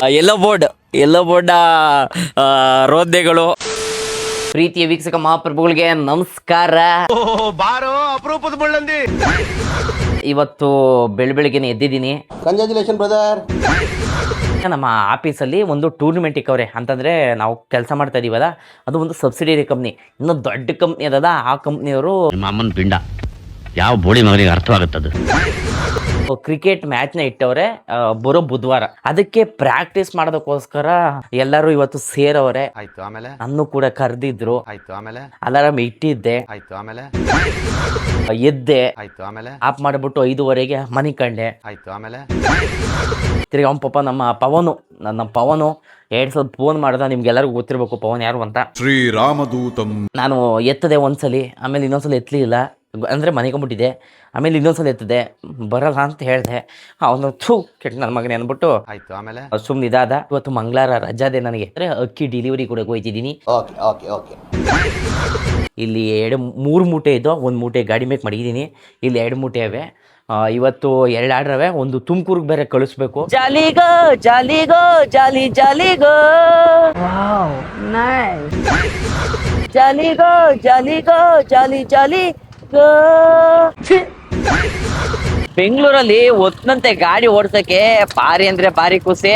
ಎಲ್ಲೋ board ರೋದ್ನೆಗಳು. ಪ್ರೀತಿಯ ವೀಕ್ಷಕ ಮಹಾಪ್ರಭುಗಳಿಗೆ ನಮಸ್ಕಾರ. ಬಾರೋ ಅಪರೂಪದ ಬಳ್ಳಂದಿ. ಇವತ್ತು ಬೆಳಗ್ಗೆನೆ ಎದ್ದಿದ್ದೀನಿ. Congratulation brother. ನಮ್ಮ ಆಫೀಸಲ್ಲಿ ಒಂದು ಟೂರ್ನಮೆಂಟ್ ಇಕ್ಕವ್ರೆ. ಅಂತಂದರೆ ನಾವು ಕೆಲಸ ಮಾಡ್ತಾ ಇದೀವಲ್ಲ, ಅದು ಒಂದು ಸಬ್ಸಿಡಿಯರಿ ಕಂಪ್ನಿ. ಇನ್ನೂ ದೊಡ್ಡ ಕಂಪ್ನಿ ಅದದ. ಆ ಕಂಪ್ನಿಯವರು ನಿಮ್ಮ ಅಮ್ಮನ ಪಿಂಡ ಯಾವ ಬೋಳಿ ಮಗನಿಗೆ ಅರ್ಥವಾಗುತ್ತದೆ. ಕ್ರಿಕೆಟ್ ಮ್ಯಾಚ್ನ ಇಟ್ಟವ್ರೆ ಬರೋ ಬುಧವಾರ. ಅದಕ್ಕೆ ಪ್ರಾಕ್ಟೀಸ್ ಮಾಡೋದಕ್ಕೋಸ್ಕರ ಎಲ್ಲರೂ ಇವತ್ತು ಸೇರವ್ರೆ. ಆಯ್ತು, ಆಮೇಲೆ ನನ್ನೂ ಕೂಡ ಕರೆದಿದ್ರು. ಆಯ್ತು, ಆಮೇಲೆ ಅಲಾರಾಮ್ ಇಟ್ಟಿದ್ದೆ. ಆಯ್ತು, ಆಮೇಲೆ ಎದ್ದೆ. ಆಯ್ತು, ಆಮೇಲೆ ಆಫ್ ಮಾಡಿಬಿಟ್ಟು 5:30ಗೆ ಮನೆ ಕಂಡೆ. ಆಯ್ತು, ಆಮೇಲೆ ತಿರ್ಗಿ ಅವ್ನ ಪಾಪ ನಮ್ಮ ಪವನು 2 ಸಲ ಫೋನ್ ಮಾಡ್ದ. ನಿಮ್ಗೆಲ್ಲರಿಗೂ ಗೊತ್ತಿರಬೇಕು ಪವನ್ ಯಾರು ಅಂತ. ಶ್ರೀರಾಮದೂತಂ. ನಾನು ಎತ್ತದೆ ಒಂದ್ಸಲಿ, ಆಮೇಲೆ ಇನ್ನೊಂದ್ಸಲ ಎತ್ತಲಿಲ್ಲ, ಅಂದರೆ ಮನೆಗೊಂಬಿಟ್ಟಿದ್ದೆ. ಆಮೇಲೆ ಇನ್ನೊಂದ್ಸಲ ಎತ್ತದೆ, ಬರಲ್ಲ ಅಂತ ಹೇಳಿದೆ. ಅವನು ಕೆಟ್ಟ ನನ್ನ ಮಗನೇ ಅಂದ್ಬಿಟ್ಟು ಆಯ್ತು, ಆಮೇಲೆ ಸುಮ್ಮನೆ ಇದಾದ. ಇವತ್ತು ಮಂಗಳವಾರ ರಜಾದೆ ನನಗೆ. ಅಕ್ಕಿ ಡೆಲಿವರಿ ಕೂಡ ಹೋಯ್ತಿದ್ದೀನಿ. ಇಲ್ಲಿ 3 ಮೂಟೆ ಇದ್ದು, 1 ಮೂಟೆ ಗಾಡಿ ಮೇಕ್ ಮಾಡಿದ್ದೀನಿ. ಇಲ್ಲಿ 2 ಮೂಟೆ ಅವೆ. ಇವತ್ತು 2 ಆರ್ಡರ್ ಅವೆ. ಒಂದು ತುಮಕೂರ್ಗೆ ಬೇರೆ ಕಳಿಸ್ಬೇಕು. ಜಾಲಿಗೋ ಜಾಲಿಗೋ ಜಾಲಿ ಜಾಲಿಗೋ, ಜಾಲಿಗೋ ಜಾಲಿಗೋ ಜಾಲಿ ಜಾಲಿ ಗೋ. ಬೆಂಗಳೂರಲ್ಲಿ ಒತ್ತಂತೆ ಗಾಡಿ ಓಡ್ಸಕ್ಕೆ ಪಾರಿ ಅಂದ್ರೆ ಪಾರಿ ಖುಷಿ.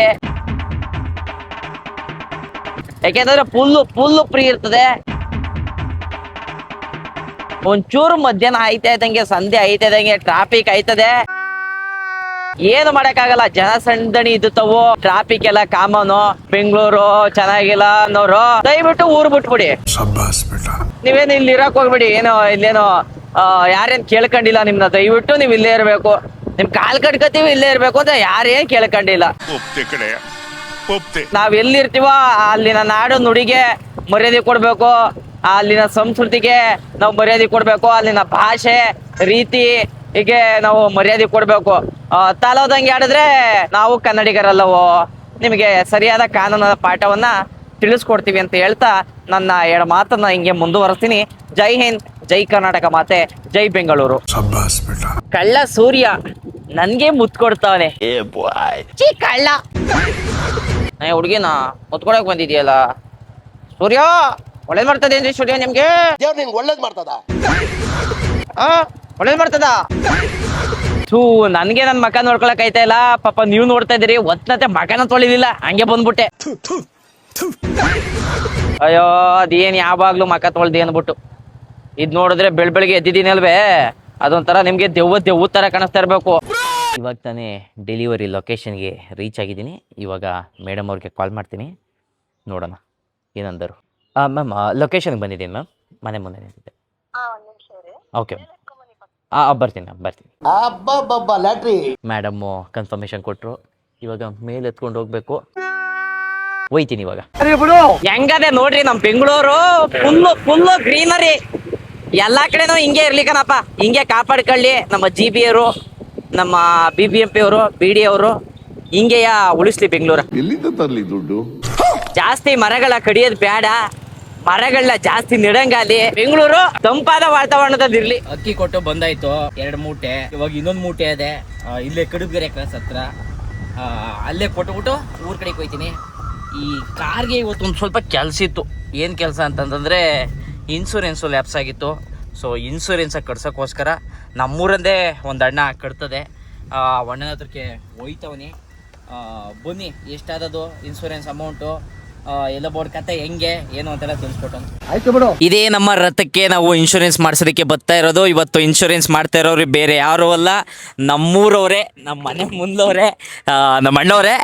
ಯಾಕೆಂದ್ರೆ ಫುಲ್ಲು ಫ್ರೀ ಇರ್ತದೆ. ಒಂಚೂರು ಮಧ್ಯಾಹ್ನ ಆಯ್ತಾ ಸಂಧೆ ಆಯ್ತಾ ಟ್ರಾಫಿಕ್ ಆಯ್ತದೆ. ಏನು ಮಾಡಕ್ಕಾಗಲ್ಲ, ಜನಸಂದಣಿ ಇದ್ದವು. ಟ್ರಾಫಿಕ್ ಎಲ್ಲ ಕಾಮನು. ಬೆಂಗಳೂರು ಚೆನ್ನಾಗಿಲ್ಲ ಅನ್ನೋರು ದಯವಿಟ್ಟು ಊರು ಬಿಟ್ಬಿಡಿ. ನೀವೇನು ಇಲ್ಲಿ ಇರಕ್ ಹೋಗ್ಬಿಡಿ. ಇಲ್ಲೇನೋ ಯಾರೇನ್ ಕೇಳ್ಕೊಂಡಿಲ್ಲ ನಿಮ್ನ. ದಯವಿಟ್ಟು ನೀವ್ ಇಲ್ಲೇ ಇರ್ಬೇಕು. ನಿಮ್ ಕಾಲ್ ಕಟ್ಕತೀವಿ ಇಲ್ಲೇ ಇರ್ಬೇಕು ಅಂತ ಯಾರೇನ್ ಕೇಳ್ಕೊಂಡಿಲ್ಲ. ನಾವ್ ಎಲ್ಲಿರ್ತೀವೋ ಅಲ್ಲಿನ ನಾಡು ನುಡಿಗೆ ಮರ್ಯಾದೆ ಕೊಡ್ಬೇಕು. ಅಲ್ಲಿನ ಸಂಸ್ಕೃತಿಗೆ ನಾವು ಮರ್ಯಾದೆ ಕೊಡ್ಬೇಕು. ಅಲ್ಲಿನ ಭಾಷೆ ರೀತಿ ಹೀಗೆ ನಾವು ಮರ್ಯಾದೆ ಕೊಡ್ಬೇಕು. ತಾಲೋದಂಗೆ ಆಡಿದ್ರೆ ನಾವು ಕನ್ನಡಿಗರಲ್ಲವೋ. ನಿಮಗೆ ಸರಿಯಾದ ಕಾನೂನಿನ ಪಾಠವನ್ನ ತಿಳಿಸ್ಕೊಡ್ತೀವಿ ಅಂತ ಹೇಳ್ತಾ ನನ್ನ 2 ಮಾತನ್ನ ಹಿಂಗೆ ಮುಂದುವರಿಸ್ತೀನಿ. ಜೈ ಹಿಂದ್, ಜೈ ಕರ್ನಾಟಕ ಮಾತೆ, ಜೈ ಬೆಂಗಳೂರು. ಕಳ್ಳ ಸೂರ್ಯ ನನ್ಗೆ ಮುತ್ ಕೊಡ್ತಾವನೆ. ಕಳ್ಳ ಹುಡುಗಿನ ಮುತ್ಕೊಡಕ್ ಬಂದಿದ್ಯಲ್ಲ ಸೂರ್ಯ. ಒಳ್ಳೇದ್ ಮಾಡ್ತದೆ ಏನ್ರಿ ಸೂರ್ಯ ನಿಮ್ಗೆ? ಒಳ್ಳೇದ್ ಮಾಡ್ತದ, ಒಳ್ಳೇದ್ ಮಾಡ್ತದ. ನನ್ಗೆ ನನ್ ಮಕ ನೋಡ್ಕೊಳಕ್ ಆಯ್ತಾ ಇಲ್ಲ. ಪಾಪ ನೀವ್ ನೋಡ್ತಾ ಇದೀರಿ. ಒತ್ತನತೆ ಮಕನ ತೊಳಿಲಿಲ್ಲ, ಹಂಗೆ ಬಂದ್ಬಿಟ್ಟೆ. ಅಯ್ಯೋ ಅದೇನ್ ಯಾವಾಗ್ಲೂ ಮಕ ತೊಳ್ದಿ ಅಂದ್ಬಿಟ್ಟು. ಇದ್ ನೋಡಿದ್ರೆ ಬೆಳಗ್ಗೆ ಎದ್ದಿದ್ದೀನಿ ಅಲ್ವೇ, ಅದೊಂಥರ ನಿಮ್ಗೆ ದೆವ್ವ ತರ ಕಾಣಿಸ್ತಾ ಇರ್ಬೇಕು. ಇವಾಗ ತಾನೇ ಡೆಲಿವರಿ ಲೊಕೇಶನ್ಗೆ ರೀಚ್ ಆಗಿದ್ದೀನಿ. ಇವಾಗ ಮೇಡಮ್ ಅವ್ರಿಗೆ ಕಾಲ್ ಮಾಡ್ತೀನಿ, ನೋಡೋಣ ಏನಂದರು. ಮ್ಯಾಮ್ ಲೊಕೇಶನ್ಗೆ ಬಂದಿದ್ದೀನಿ ಮ್ಯಾಮ್, ಮನೆ ಮುಂದೆ ನಿಂತಿದ್ದೆ. ಓಕೆ ಬರ್ತೀನಿ ಮ್ಯಾಮ್, ಬರ್ತೀನಿ. ಮೇಡಮ್ಮು ಕನ್ಫರ್ಮೇಶನ್ ಕೊಟ್ಟರು. ಇವಾಗ ಮೇಲೆ ಎತ್ಕೊಂಡು ಹೋಗ್ಬೇಕು. ಹೋಯ್ತೀನಿ ಇವಾಗ. ಹೆಂಗದೆ ನೋಡ್ರಿ ನಮ್ ಬೆಂಗಳೂರು. Full greenery. ಎಲ್ಲಾ ಕಡೆನೂ ಹಿಂಗೆ ಇರ್ಲಿಕ್ಕನಪ್ಪ. ಹಿಂಗೆ ಕಾಪಾಡ್ಕೊಳ್ಳಿ ನಮ್ಮ GB ಅವರು, ನಮ್ಮ BBMP ಅವರು, BD ಅವರು. ಹಿಂಗೆಯ ಉಳಿಸ್ಲಿ ಬೆಂಗಳೂರು. ಎಲ್ಲಿಂದ ತರ್ಲಿ ದುಡ್ಡು? ಜಾಸ್ತಿ ಮರಗಳ ಕಡಿಯೋದು ಬೇಡ, ಮರಗಳನ್ನ ಜಾಸ್ತಿ ನೆಡಂಗಾಲಿ. ಬೆಂಗಳೂರು ತಂಪಾದ ವಾತಾವರಣದಲ್ಲಿರ್ಲಿ. ಅಕ್ಕಿ ಕೊಟ್ಟು ಬಂದಾಯ್ತು 2 ಮೂಟೆ. ಇವಾಗ ಇನ್ನೊಂದು ಮೂಟೆ ಇದೆ ಇಲ್ಲೇ ಕಡುಬಗೆರೆ ಕ್ರಾಸ್ ಹತ್ರ. ಅಲ್ಲೇ ಕೊಟ್ಬಿಟ್ಟು ಊರ್ ಕಡೆಗೆ ಹೋಯ್ತೀನಿ. ಈ ಕಾರ್ಗೆ ಇವತ್ತು ಒಂದು ಸ್ವಲ್ಪ ಕೆಲಸ ಇತ್ತು. ಏನು ಕೆಲಸ ಅಂತಂದ್ರೆ ಇನ್ಸೂರೆನ್ಸು ಲ್ಯಾಪ್ಸ್ ಆಗಿತ್ತು. ಸೊ ಇನ್ಸೂರೆನ್ಸ್ ಕಟ್ಸೋಕ್ಕೋಸ್ಕರ ನಮ್ಮೂರಂದೇ ಒಂದು ಅಣ್ಣ ಕಟ್ತದೆ. ಅಣ್ಣನ ಹತ್ರಕ್ಕೆ ಹೋಯ್ತವನಿ. ಬನ್ನಿ ಎಷ್ಟಾದದು ಇನ್ಸೂರೆನ್ಸ್ ಅಮೌಂಟು, ಎಲ್ಲ ಬೋರ್ಡ್ ಕತೆ ಹೆಂಗೆ ಏನು ಅಂತೆಲ್ಲ ತಿಳಿಸ್ಕೊಟ್ಟು. ಇದೇ ನಮ್ಮ ರಥಕ್ಕೆ ನಾವು ಇನ್ಶೂರೆನ್ಸ್ ಮಾಡಿಸೋದಕ್ಕೆ ಬರ್ತಾ ಇರೋದು. ಇವತ್ತು ಇನ್ಶೂರೆನ್ಸ್ ಮಾಡ್ತಾ ಇರೋರು ಬೇರೆ ಯಾರು ಅಲ್ಲ, ನಮ್ಮೂರವರೇ, ನಮ್ಮ ಮನೆ ಮುಂದವರೇ, ನಮ್ಮ ಅಣ್ಣವರೇ,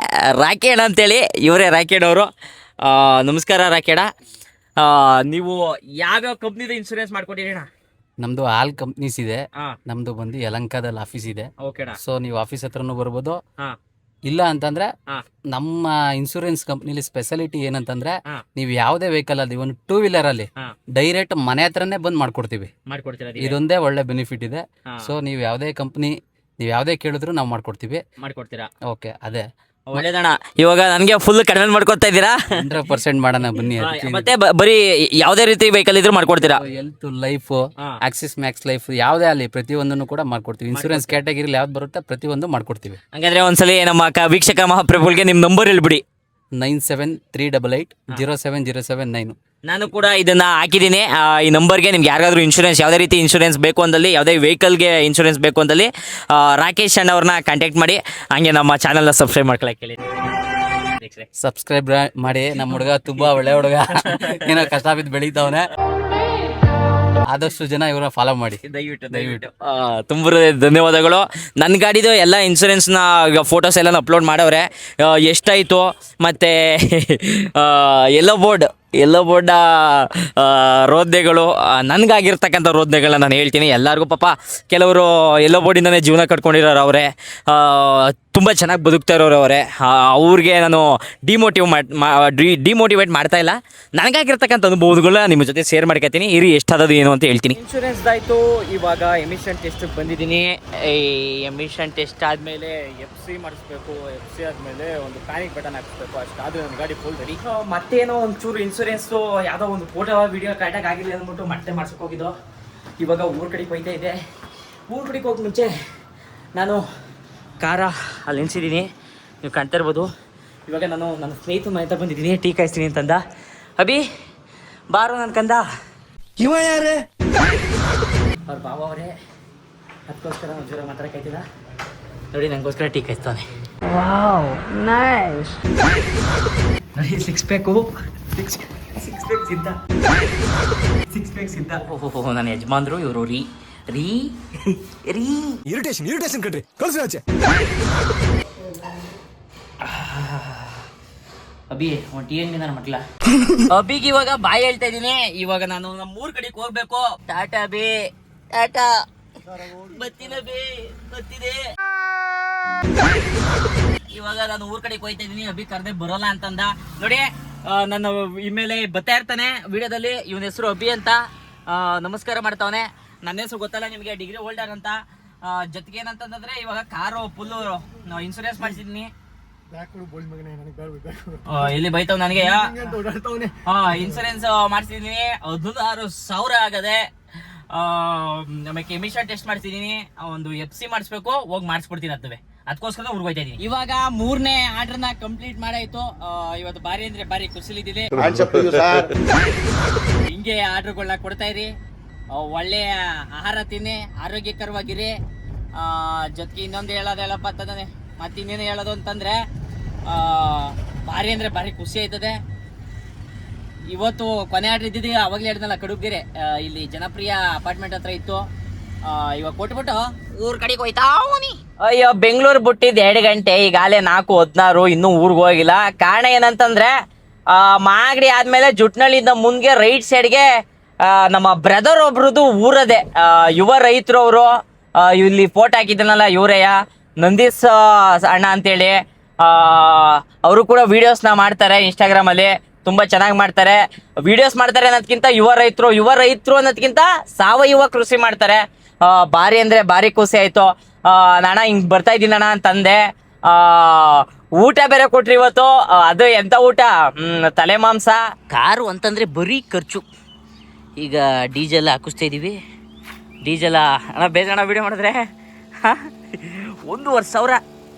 ರಾಕೇಣ ಅಂತೇಳಿ. ಇವರೇ ರಾಕೇಣವರು. ನಮಸ್ಕಾರ ರಾಕೇಣ. ನೀವು ಯಾವ್ಯಾವ ಕಂಪ್ನಿದ ಇನ್ಶೂರೆನ್ಸ್ ಮಾಡ್ಕೊಂಡಿದ್ದೀಣ? ನಮ್ದು ಆಲ್ ಕಂಪ್ನೀಸ್ ಇದೆ. ನಮ್ದು ಬಂದು ಯಲಂಕಾದಲ್ಲಿ ಆಫೀಸ್ ಇದೆ. ಸೊ ನೀವು ಆಫೀಸ್ ಹತ್ರನೂ ಬರ್ಬೋದು. ಇಲ್ಲ ಅಂತಂದ್ರೆ ನಮ್ಮ ಇನ್ಸೂರೆನ್ಸ್ ಕಂಪ್ನಿಲಿ ಸ್ಪೆಷಾಲಿಟಿ ಏನಂತಂದ್ರೆ ನೀವು ಯಾವುದೇ ವೆಹಿಕಲ್ ಅಲ್ಲಿ, ಒಂದು 2 ವೀಲರ್ ಅಲ್ಲಿ ಡೈರೆಕ್ಟ್ ಮನೆ ಹತ್ರನೇ ಬಂದ್ ಮಾಡ್ಕೊಡ್ತೀವಿ. ಇದೊಂದೇ ಒಳ್ಳೆ ಬೆನಿಫಿಟ್ ಇದೆ. ಸೊ ನೀವು ಯಾವುದೇ ಕಂಪ್ನಿ, ನೀವು ಯಾವುದೇ ಕೇಳಿದ್ರು ನಾವು ಮಾಡ್ಕೊಡ್ತೀವಿ. ಮಾಡ್ಕೊಡ್ತೀರಾ? ಓಕೆ. ಅದೇ ಒಳ್ಳೇದಣ್ಣ. ಇವಾಗ ನನಗೆ ಫುಲ್ ಕಡಿಮೆ ಮಾಡ್ಕೊತಾ ಇದ್ದೀರಾ? 100% ಮಾಡೋಣ ಬನ್ನಿ. ಮತ್ತೆ ಬರೀ ಯಾವುದೇ ರೀತಿ ವೆಹಿಕಲ್ ಇದ್ರೂ ಮಾಡ್ಕೊಡ್ತೀರಾ? Health life Axis Max Life ಯಾವುದೇ ಅಲ್ಲಿ ಪ್ರತಿಯೊಂದನ್ನು ಕೂಡ ಮಾಡ್ಕೊಡ್ತೀವಿ. ಇನ್ಸೂರೆನ್ಸ್ ಕ್ಯಾಟಗರಿ ಯಾವ್ದು ಬರುತ್ತೆ ಪ್ರತಿಯೊಂದು ಮಾಡ್ಕೊಡ್ತೀವಿ. ಹಂಗಂದ್ರೆ ಒಂದ್ಸಲಿ ನಮ್ಮ ವೀಕ್ಷಕ ಮಹಾಪ್ರಭುಗಳಿಗೆ ನಿಮ್ಮ ನಂಬರ್ ಹೇಳ್ಬಿಡಿ. 9738807079. ನಾನು ಕೂಡ ಇದನ್ನ ಹಾಕಿದ್ದೀನಿ. ಈ ನಂಬರ್ಗೆ ನಿಮ್ಗೆ ಯಾರಿಗಾದ್ರೂ ಇನ್ಶೂರೆನ್ಸ್ ಯಾವುದೇ ರೀತಿ ಇನ್ಶೂರೆನ್ಸ್ ಬೇಕು ಅಂದಲ್ಲಿ, ಯಾವುದೇ ವೆಹಿಕಲ್ಗೆ ಇನ್ಶೂರೆನ್ಸ್ ಬೇಕು ಅಂದಲ್ಲಿ ರಾಕೇಶ್ ಅಣ್ಣ ಅವ್ರನ್ನ ಕಾಂಟ್ಯಾಕ್ಟ್ ಮಾಡಿ. ಹಂಗೆ ನಮ್ಮ ಚಾನಲ್ನ ಸಬ್ಸ್ಕ್ರೈಬ್ ಮಾಡ್ಕೊಳಕ್ಕೆ ಹೇಳಿ. ಸಬ್ಸ್ಕ್ರೈಬ್ ಮಾಡಿ. ನಮ್ಮ ಹುಡುಗ ತುಂಬಾ ಒಳ್ಳೆ ಹುಡುಗ, ಏನೋ ಕಷ್ಟ ಬಿದ್ದು ಬೆಳೀತಾವನೆ. ಆದಷ್ಟು ಜನ ಇವ್ರನ್ನ ಫಾಲೋ ಮಾಡಿ ದಯವಿಟ್ಟು. ತುಂಬ ಧನ್ಯವಾದಗಳು. ನನ್ನ ಗಾಡಿದು ಎಲ್ಲ ಇನ್ಶೂರೆನ್ಸ್ನ ಫೋಟೋಸ್ ಎಲ್ಲ ಅಪ್ಲೋಡ್ ಮಾಡವ್ರೆ. ಎಷ್ಟಾಯಿತು ಮತ್ತು ಎಲ್ಲೋ ಬೋರ್ಡ ರೋದ್ನೆಗಳು, ನನಗಾಗಿರ್ತಕ್ಕಂಥ ರೋದ್ನೆಗಳನ್ನ ನಾನು ಹೇಳ್ತೀನಿ. ಎಲ್ಲರಿಗೂ ಪಾಪ ಕೆಲವರು ಎಲ್ಲೋ ಬೋರ್ಡಿಂದನೇ ಜೀವನ ಕಟ್ಕೊಂಡಿರೋರು ಅವರೇ, ತುಂಬ ಚೆನ್ನಾಗಿ ಬದುಕ್ತಾ ಇರೋರು ಅವರೇ. ಅವ್ರಿಗೆ ನಾನು ಡಿಮೋಟಿವೇಟ್ ಮಾಡ್ತಾ ಇಲ್ಲ. ನನಗಾಗಿರ್ತಕ್ಕಂಥ ಅನುಭವಗಳನ್ನ ನಿಮ್ಮ ಜೊತೆ ಶೇರ್ ಮಾಡ್ಕೊತೀನಿ. ಇರಿ ಎಷ್ಟಾದದು ಏನು ಅಂತ ಹೇಳ್ತೀನಿ. ಇನ್ಶೂರೆನ್ಸ್ದಾಯಿತು. ಇವಾಗ ಎಮಿಷನ್ ಟೆಸ್ಟಿಗೆ ಬಂದಿದ್ದೀನಿ. ಈ ಎಮಿಷನ್ ಟೆಸ್ಟ್ ಆದಮೇಲೆ FC ಮಾಡಿಸ್ಬೇಕು. FC ಆದಮೇಲೆ ಒಂದು ಪ್ಯಾನಿಕ್ ಬಟನ್ ಹಾಕಿಸ್ಬೇಕು. ಅಷ್ಟಾದರೆ ನನ್ನ ಗಾಡಿ ಫುಲ್ ರೆಡಿ. ಮತ್ತೇನೋ ಒಂಚೂರು ಇನ್ಶೂರೆನ್ಸು ಯಾವುದೋ ಒಂದು ಫೋಟೋ ವಿಡಿಯೋ ಕರೆಕ್ಟಾಗಿ ಆಗಿರಲಿ ಅಂದ್ಬಿಟ್ಟು ಮತ್ತೆ ಮಾಡ್ಸೋಕೆ ಹೋಗಿದ್ದು. ಇವಾಗ ಊರ ಕಡೆಗೆ ಹೋಗ್ತಾ ಇದೆ. ಊರ ಕಡೆಗೆ ಹೋಗಿ ಮುಂಚೆ ನಾನು ಕಾರ ಅಲ್ಲಿ ನಿಲ್ಸಿದ್ದೀನಿ, ನೀವು ಕಾಣ್ತಾ ಇರ್ಬೋದು. ಇವಾಗ ನಾನು ನನ್ನ ಸ್ನೇಹಿತನ ಮನೆ ಹತ್ರ ಬಂದಿದ್ದೀನಿ, ಟೀ ಕಾಯಿಸ್ತೀನಿ ಅಂತಂದ. ಅಭಿ ಬಾರು ನನ್ನ ಕಂದ. ಇವ ಯಾರೇ? ಅವ್ರ ಬಾವ ಅವರೇ. ಅದಕ್ಕೋಸ್ಕರ ನಾನು ಜೋರಾಗಿ ಮಾತಾಡೋಕ್ಕಾಯ್ತಿಲ್ಲ. ನೋಡಿ ನನಗೋಸ್ಕರ ಟೀ ಕಾಯಿಸ್ತಾನೆ. ನೋಡಿ ಸಿಕ್ಸ್ ಪ್ಯಾಕ್ ಸಿದ್ಧ. ಓಹೋ ನನ್ನ ಯಜಮಾನ್ರು ಇವರು ರೀ ಇರಿಟೇಷನ್ ಕಣ್ರಿ, ಕಳ್ಸಿ ಆಚೆ. ಅಭಿ ಒಂದು ಟೀ ಅಂಗಡಿ ನಾನು ಮಟ್ಲ. ಅಭಿಗೆ ಇವಾಗ ಬಾಯಿ ಹೇಳ್ತಾ ಇದ್ದೀನಿ. ಇವಾಗ ನಾನು ನಮ್ಮ ಊರ್ ಕಡೆಗೆ ಹೋಗ್ಬೇಕು. ಟಾಟಾ ಬೇ, ಟಾಟಾ ಬತ್ತಿದೆ. ಇವಾಗ ನಾನು ಊರ್ ಕಡೆಗೆ ಹೋಗ್ತಾ ಇದ್ದೀನಿ. ಅಭಿ ಕರ್ದೆ ಬರೋಲ್ಲ ಅಂತಂದ. ನೋಡಿ ನನ್ನ ಇಮೇಲೆ ಬರ್ತಾ ಇರ್ತಾನೆ ವಿಡಿಯೋದಲ್ಲಿ. ಇವನ ಹೆಸರು ಅಭಿ ಅಂತ. ನಮಸ್ಕಾರ ಮಾಡ್ತಾವನೆ. ನನ್ನ ಹೆಸರು ಗೊತ್ತಲ್ಲ ನಿಮಗೆ, ಡಿಗ್ರಿ ಹೋಲ್ಡರ್ ಅಂತ. ಜೊತೆಗೆ ಏನಂತಂದ್ರೆ ಇವಾಗ ಕಾರು ಫುಲ್ಲು ಇನ್ಶೂರೆನ್ಸ್ ಮಾಡಿಸಿದ್ದೀನಿ. ಇಲ್ಲಿ ಬೈತಾವ್ ನನಗೆ. ಇನ್ಸೂರೆನ್ಸ್ ಮಾಡಿಸಿದೀನಿ, 16,000 ಆಗದೆ. ಆಮೇಲೆ ಎಮಿಷನ್ ಟೆಸ್ಟ್ ಮಾಡಿಸಿದೀನಿ, ಒಂದು FC ಮಾಡಿಸ್ಬೇಕು, ಹೋಗಿ ಮಾಡಿಸ್ಕೊಡ್ತೀನಿ ಅಂತವೆ. ಅದಕ್ಕೋಸ್ಕರ ಊರಿಗೆ ಹೋಗ್ತಾ ಇದೀನಿ. ಇವಾಗ 3ನೇ ಆರ್ಡರ್ನ ಕಂಪ್ಲೀಟ್ ಮಾಡಾಯ್ತು. ಇವತ್ತು ಬಾರಿ ಅಂದ್ರೆ ಬಾರಿ ಖುಷಿಲಿದ್ದೀನಿ. ಹಿಂಗೆ ಆರ್ಡರ್ಗಳನ್ನ ಕೊಡ್ತಾ ಇರಿ. ಒಳ್ಳೆಯ ಆಹಾರ ತಿನ್ನಿ, ಆರೋಗ್ಯಕರವಾಗಿರಿ. ಜೊತೆಗೆ ಇನ್ನೊಂದು ಹೇಳೋದೇಳಪ್ಪ ಅಂತಂದ್ರೆ, ಮತ್ತೆ ಇನ್ನೇನು ಹೇಳೋದು ಅಂತಂದ್ರೆ, ಭಾರಿ ಅಂದರೆ ಭಾರಿ ಖುಷಿ ಆಯ್ತದೆ. ಇವತ್ತು ಕೊನೆ ಆರ್ಡ್ರ್ ಇದ್ದಿದ್ದು ಅವಾಗಲೇ ಹೇಳಿದ್ನಲ್ಲ, ಕಡುಬ್ಗೆರೆ ಇಲ್ಲಿ ಜನಪ್ರಿಯ ಅಪಾರ್ಟ್ಮೆಂಟ್ ಹತ್ರ ಇತ್ತು. ಇವಾಗ ಕೊಟ್ಬಿಟ್ಟು ಊರ್ ಕಡೆಗೆ ಹೋಯ್ತಾವನಿ. ಅಯ್ಯೋ ಬೆಂಗಳೂರು ಬಿಟ್ಟಿದ್ದು 2 ಗಂಟೆ, ಈಗಾಗಲೇ 4:16, ಇನ್ನೂ ಊರಿಗೆ ಹೋಗಿಲ್ಲ. ಕಾರಣ ಏನಂತಂದ್ರೆ, ಮಾಗಡಿ ಆದ್ಮೇಲೆ ಜುಟ್ನಳ್ಳಿಂದ ಮುಂದೆ ರೈಟ್ ಸೈಡ್ಗೆ ನಮ್ಮ ಬ್ರದರ್ ಒಬ್ರದ್ದು ಊರದೆ, ಯುವ ರೈತರು ಅವರು. ಇಲ್ಲಿ ಫೋಟೋ ಹಾಕಿದ್ದನಲ್ಲ ಇವರೆಯ ನಂದೀಶ್ ಅಣ್ಣ ಅಂತೇಳಿ. ಅವರು ಕೂಡ ವಿಡಿಯೋಸ್ನ ಮಾಡ್ತಾರೆ ಇನ್ಸ್ಟಾಗ್ರಾಮಲ್ಲಿ, ತುಂಬ ಚೆನ್ನಾಗಿ ಮಾಡ್ತಾರೆ. ವಿಡಿಯೋಸ್ ಮಾಡ್ತಾರೆ ಅನ್ನೋದಕ್ಕಿಂತ ಯುವ ರೈತರು ಅನ್ನೋದಕ್ಕಿಂತ ಸಾವಯವ ಕೃಷಿ ಮಾಡ್ತಾರೆ. ಭಾರಿ ಅಂದರೆ ಭಾರಿ ಖುಷಿ ಆಯಿತು. ನಾನು ಹಿಂಗೆ ಬರ್ತಾ ಇದ್ದೀನಿ ಅಣ್ಣ ಅಂತಂದೆ. ಊಟ ಬೇರೆ ಕೊಟ್ರಿ ಇವತ್ತು. ಅದು ಎಂಥ ಊಟ, ತಲೆ ಮಾಂಸ. ಕಾರು ಅಂತಂದರೆ ಬರೀ ಖರ್ಚು. ಈಗ ಡೀಸೆಲ್ ಹಾಕಿಸ್ತಾ ಇದ್ದೀವಿ. ಡೀಸೆಲ್ ಅಣ್ಣ ಬೇಜಣ್ಣ ವಿಡಿಯೋ ಮಾಡಿದ್ರೆ 1,500,000.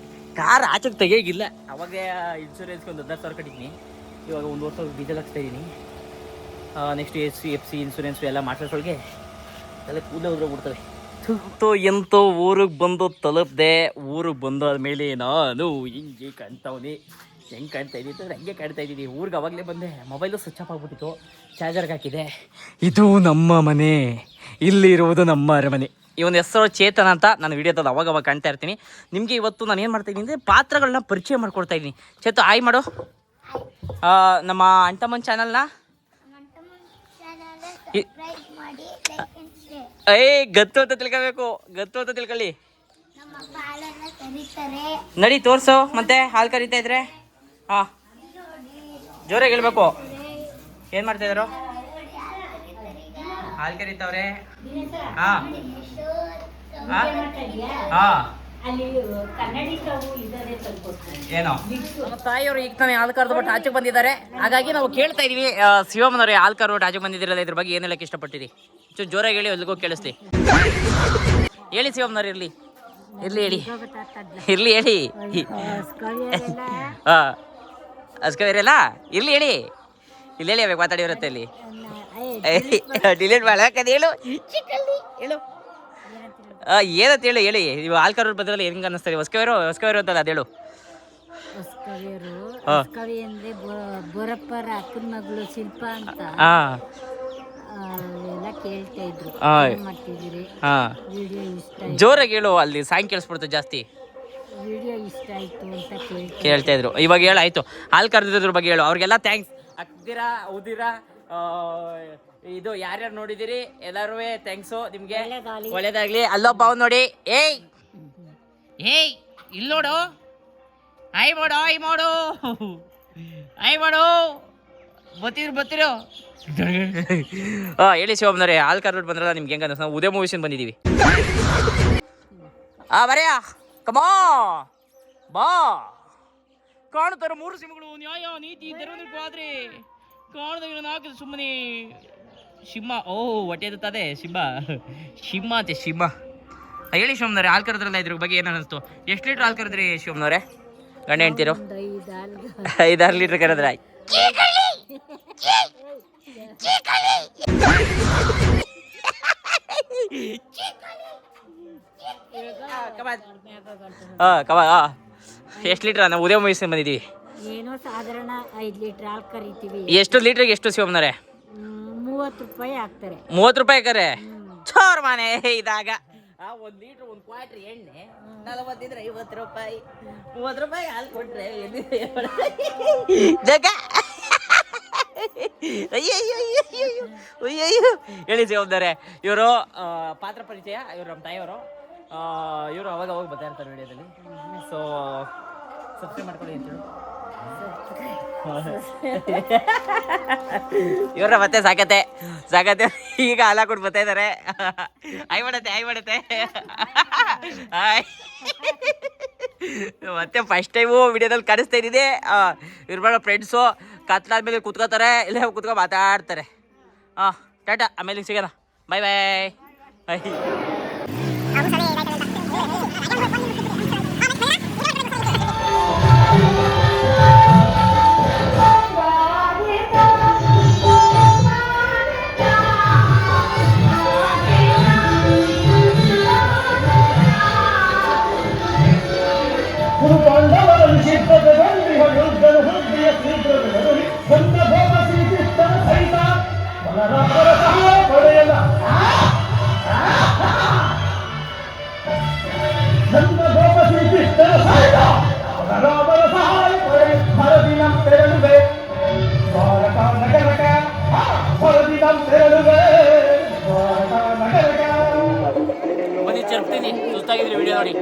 ಕಾರ್ ಆಚೆಗೆ ತೆಗಿಯೋಗಿಲ್ಲ. ಅವಾಗ ಇನ್ಶೂರೆನ್ಸ್ಗೆ ಒಂದು 10,000 ಕಟ್ಟಿದ್ದೀನಿ. ಇವಾಗ 1,500,000 ಡೀಸೆಲ್ ಹಾಕ್ಸ್ತಾ ಇದ್ದೀನಿ. ನೆಕ್ಸ್ಟ್ FC ಇನ್ಶೂರೆನ್ಸು ಎಲ್ಲ ಮಾಡಿಸೋಳ್ಗೆ ಎಲ್ಲ ಕೂದಲೇ ಉದ್ರೋಗ್ಬಿಡ್ತವೆ. ಎಂತೋ ಊರಿಗೆ ಬಂದು ತಲುಪ್ದೆ. ಊರಿಗೆ ಬಂದಾದ್ಮೇಲೆ ನಾನು ಹಿಂಗೆ ಕಾಣ್ತಾವನಿ. ಹೆಂಗೆ ಕಾಣ್ತಾ ಇದ್ದೀನಿ ಅಂದರೆ ಹಂಗೆ ಕಾಣ್ತಾ ಇದ್ದೀನಿ. ಊರಿಗೆ ಅವಾಗಲೇ ಬಂದೆ, ಮೊಬೈಲು ಸ್ವಿಚ್ ಆಫ್ ಆಗ್ಬಿಟ್ಟಿತ್ತು, ಚಾರ್ಜರ್ಗೆ ಹಾಕಿದೆ. ಇದು ನಮ್ಮ ಮನೆ, ಇಲ್ಲಿರುವುದು ನಮ್ಮ ಅರಮನೆ. ಇವನ ಹೆಸರು ಚೇತನ್ ಅಂತ. ನಾನು ವಿಡಿಯೋದಲ್ಲಿ ಅವಾಗ ಕಾಣ್ತಾ ಇರ್ತೀನಿ. ನಿಮಗೆ ಇವತ್ತು ನಾನು ಏನು ಮಾಡ್ತಾಯಿದ್ದೀನಿ ಅಂದರೆ ಪಾತ್ರಗಳನ್ನ ಪರಿಚಯ ಮಾಡ್ಕೊಡ್ತಾ ಇದ್ದೀನಿ. ಚೇತು ಆಯ್ ಮಾಡು. ನಮ್ಮ ಅಂಟಮನ್ ಚಾನಲ್ನ ಗತ್ತು ಅಂತ ತಿಳ್ಕೊಬೇಕು, ಗತ್ತು ಅಂತ ತಿಳ್ಕೊಳ್ಳಿ. ನಡಿ ತೋರ್ಸು. ಮತ್ತೆ ಹಾಲು ಕರಿತಾ ಇದ್ರೆ ಜೋರಾಗಿ ಹೇಳ್ಬೇಕು. ಏನು ಮಾಡ್ತಾ ಇದ್ರು? ಹಾಲು ಕರಿತಾವ್ರೆ. ಅಲ್ಲಿ ಕನ್ನಡಿ ಸ್ಟವ್ ಇದಾರೆ ತಂದ್ಕೊಡ್ತೀನಿ. ಏನೋ ನಮ್ಮ ತಾಯಿಯವರು ಈಗ ತಾನೇ ಹಾಲು ಕರೆದ್ಬಿಟ್ಟು ಆಚೆಗೆ ಬಂದಿದ್ದಾರೆ. ಹಾಗಾಗಿ ನಾವು ಕೇಳ್ತಾ ಇದೀವಿ, ಶಿವಮ್ಮನವ್ರೆ ಹಾಲು ಕರೆದ್ಬಿಟ್ಟು ಆಚೆಗೆ ಬಂದಿದ್ದೀರಲ್ಲ, ಇದ್ರ ಬಗ್ಗೆ ಏನು ಹೇಳಕ್ಕೆ ಇಷ್ಟಪಟ್ಟಿರಿ? ಚೂರು ಜೋರಾಗಿ ಹೇಳಿ, ಎಲ್ಲಿಗೂ ಕೇಳಿಸ್ಲಿ. ಹೇಳಿ ಶಿವಮ್ಮನವ್ರು, ಇರ್ಲಿ ಹೇಳಿ, ಇರ್ಲಿ ಹೇಳಿ. ಹಾಂ ಅಸ್ಕವೇರಲ್ಲ, ಇರ್ಲಿ ಹೇಳಿ, ಇಲ್ಲಿ ಹೇಳಿ, ಅವಾಗ ಮಾತಾಡಿರುತ್ತೆ ಇಲ್ಲಿ. ಡಿಲೀಟ್ ಮಾಡಕ್ಕದು ಹೇಳು, ಹೇಳು ಏನಂತ ಹೇಳಿ. ನೀವು ಆಲ್ಕರ್ ಬದ್ರಲ್ಲಿ ಹೆಂಗೆ ಅನ್ನಿಸ್ತಾರೆ? ಹೊಸ್ಕವೇರು ಅಂತಲ್ಲ, ಅದು ಹೇಳು. ಕವಿ ಅಂದ್ರೆ ಬೋರಪ್ಪರ ಅಕ್ಕನ ಮಗಳು ಶಿಲ್ಪ ಅಂತ ಎಲ್ಲ ಕೇಳ್ತಾ ಇದ್ರು. ಮಾಡ್ತಿದ್ದೀರಿ ವಿಡಿಯೋ ಇಷ್ಟ ಆಯ್ತು, ಜೋರಾಗಿ ಹೇಳು, ಅಲ್ಲಿ ಸಾಂಗ್ ಕೇಳಿಸ್ಬಿಡ್ತು ಜಾಸ್ತಿ. ವಿಡಿಯೋ ಇಷ್ಟ ಆಯ್ತು ಅಂತ ಕೇಳ್ತಾ ಇದ್ರು. ಇವಾಗ ಹೇಳಾಯ್ತು, ಹಾಲು ಕರೆದಿದ್ರ ಬಗ್ಗೆ ಹೇಳು. ಅವ್ರಿಗೆಲ್ಲ ಥ್ಯಾಂಕ್ಸ್. ಅಕ್ದಿರಾ ಉದಿರಾ ಇದು ಯಾರ್ಯಾರು ನೋಡಿದಿರಿ ಎಲ್ಲರೂ ಥ್ಯಾಂಕ್ಸು ನಿಮಗೆ, ಒಳ್ಳೇದಾಗ್ಲಿ. ಅಲ್ಲೊಬ್ಬ ಅವ್ನು ನೋಡಿ, ಏಯ್ ಇಲ್ಲಿ ನೋಡು, ಐ ಮಾಡು ಬತ್ತಿರು. ಹೇಳಿ ಶಿವಮ್ಮನವ್ರೆ, ಹಾಲು ಕರ್ಬಿಟ್ಟು ಬಂದ್ರಲ್ಲ, ನಿಮ್ಗೆ ಹೆಂಗ ನಾವು ಉದಯ ಮೂವೀಸಿಂದ ಬಂದಿದ್ದೀವಿ. ಬರೆಯ ಕಮಾ ಬಾ. ಕಾಣುತ್ತಾರೆ 3 ಸಿಂಹಗಳು, ನ್ಯಾಯ ನೀತಿ ಧರ್ಮದಕ್ಕೂ ಆದ್ರೆ ಕಾಣದ ನಾಲ್ಕು ಸುಮ್ಮನೆ ಸಿಂಹ. ಹೊಟ್ಟೆ ಎತ್ತುತ್ತದೆ ಸಿಂಹ ಅಂತೆ ಸಿಂಹ. ಹೇಳಿ ಶಿವಮ್ಮನವ್ರೆ, ಹಾಲು ಕರೆದ್ರಲ್ಲ, ಇದ್ರ ಬಗ್ಗೆ ಏನು ಅನ್ನಿಸ್ತು? ಎಷ್ಟು ಲೀಟ್ರ್ ಹಾಲು ಕರೆದ್ರಿ ಶಿವಮ್ಮನವ್ರೆ? ಗಂಡ ಹೆಂಡ್ತಿರು 5-6 ಲೀಟ್ರ್ ಕರೆದ್ರ. ಎಷ್ಟು ಲೀಟ್ರ್? ನಾವು ಉದಯ ಮೂವೀಸ್ ಬಂದಿದ್ದೀವಿ. ಏನೋ ಸಾಧಾರಣ 5 ಲೀಟರ್ ಹಾಲು ಕರಿತೀವಿ. ಎಷ್ಟು ಲೀಟ್ರಿಗೆ ಎಷ್ಟು ಶಿವಮ್ಮನವ್ರೆ? 30 ರೂಪಾಯಿ ಹಾಕ್ತಾರೆ. 30 ರೂಪಾಯಿ ಕರೆ ಚೋರ್ ಮನೆ ಇದಾಗ. 1 ಲೀಟ್ರ್ 1 ಕ್ವಾರ್ಟರ್ ಎಣ್ಣೆ 40 ಇದ್ರೆ 50 ರೂಪಾಯಿ. 30 ರೂಪಾಯಿ ಹಾಲು ಕೊಟ್ರೆ ಜಗ. ಅಯ್ಯಯ್ಯೋ ಹೇಳಿ ಶಿವಮ್ಮನವ್ರೆ, ಇವರು ಪಾತ್ರ ಪರಿಚಯ, ಇವರು ನಮ್ಮ ತಾಯಿಯವರು. ಇವರು ಅವಾಗ ಬರ್ತಾ ಇರ್ತಾರೆ ವಿಡಿಯೋದಲ್ಲಿ. ಸೊ ಸಬ್ಸ್ಕ್ರೈಬ್ ಮಾಡ್ಕೊಳ್ಳಿ ಅಂತ ಹೇಳಿ. ಇವ್ರ ಮತ್ತೆ ಸಾಕತೆ ಈಗ ಹಾಲು ಹಾಕೊಂಡು ಬರ್ತಾ ಇದಾರೆ. ಆಯ್ ಮಾಡತ್ತೆ ಮತ್ತೆ ಫಸ್ಟ್ ಟೈಮು ವಿಡಿಯೋದಲ್ಲಿ ಕಾಣಿಸ್ತಾ ಇದ್ದಿದೆ. ಇವ್ರ ಫ್ರೆಂಡ್ಸು ಕತ್ಲಾದ್ಮೇಲೆ ಕುತ್ಕೋತಾರೆ, ಇಲ್ಲೇ ಕುತ್ಕೊ ಮಾತಾಡ್ತಾರೆ. ಟಾಟಾ, ಆಮೇಲೆ ಸಿಗೋಣ, ಬಾಯ್. ಬನ್ನಿ ಚರ್ಪ್ತೀನಿ, ಸುಸ್ತಾಗಿದ್ರಿ ವಿಡಿಯೋ ನೋಡಿ.